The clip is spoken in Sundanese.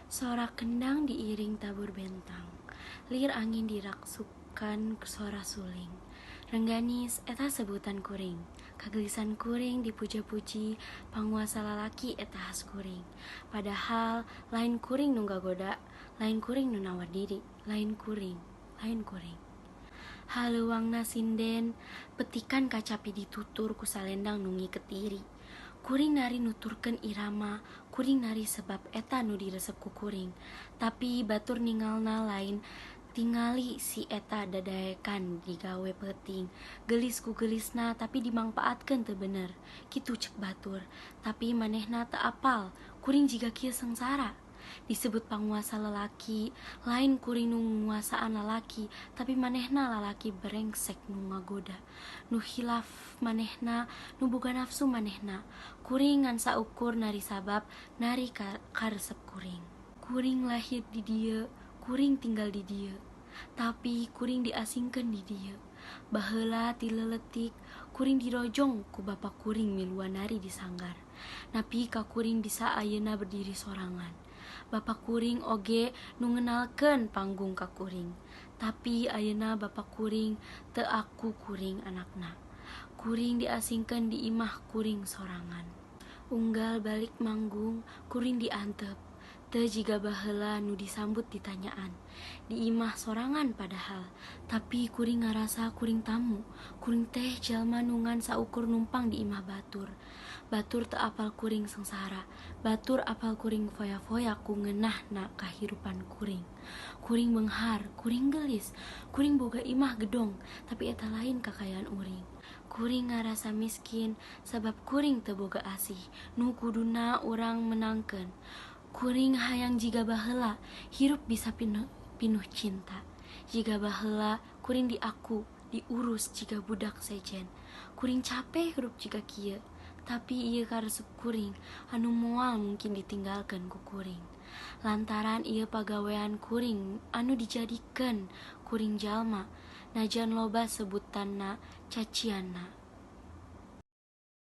Sorak kendang diiring tabur bentang, lir angin diraksukan suara suling. Rengganis eta sebutan kuring, kagelisan kuring dipuja-puji, panguasa lalaki eta has kuring. Padahal lain kuring nungga goda, lain kuring nu nawar diri, lain kuring. Haleuwangna sinden, petikan kacapi ditutur ku salendang nungi ketiri. Kuring nari nuturkeun irama, kuring nari sebab eta nu diresep ku kuring. Tapi batur ningalna lain tingali si eta dadaekan digawe penting. Gelis ku gelisna tapi dimangpaatkeun teu bener. Kitu cek batur, tapi manehna teu apal, kuring jiga kieu sengsara. Disebut panguasa lelaki, lain kuring nu nguasaan lalaki, tapi manehna lalaki berengsek nu ngagoda, nu hilaf manehna, nu boga nafsu manehna. Kuring ngan saukur nari sabab nari karesep kuring. Kuring lahir di dieu, kuring tinggal di dieu, tapi kuring diasingkeun di dieu. Baheula ti leuletik kuring dirojong ku bapa kuring miluan nari disanggar. Napi ka kuring bisa ayeuna berdiri sorangan. Bapak kuring oge nu ngenalkeun panggung ka kuring, tapi ayeuna bapak kuring teu aku kuring anakna. Kuring diasingkeun di imah kuring sorangan. Unggal balik manggung kuring diantep, teu jiga baheula nu disambut ditanyaan. Di imah sorangan padahal, tapi kuring ngarasa kuring tamu. Kuring teh jalma nungan saukur numpang di imah batur. Batur teu apal kuring sengsara, batur apal kuring foya-foya ku ngeunahna kahirupan kuring. Kuring beunghar, kuring gelis, kuring boga imah gedong, tapi eta lain kakayaan uring. Kuring ngarasa miskin sabab kuring teu boga asih nu kuduna urang menangkeun. Kuring hayang jiga baheula hirup bisa pinuh cinta. Jiga baheula kuring diaku, diurus jiga budak sejen. Kuring capek hirup jiga kieu, tapi ieu karesep kuring anu moal mungkin ditinggalkeun ku kuring. Lantaran ieu pagawean kuring anu dijadikeun kuring jalma, najan loba sebutanna cacianna.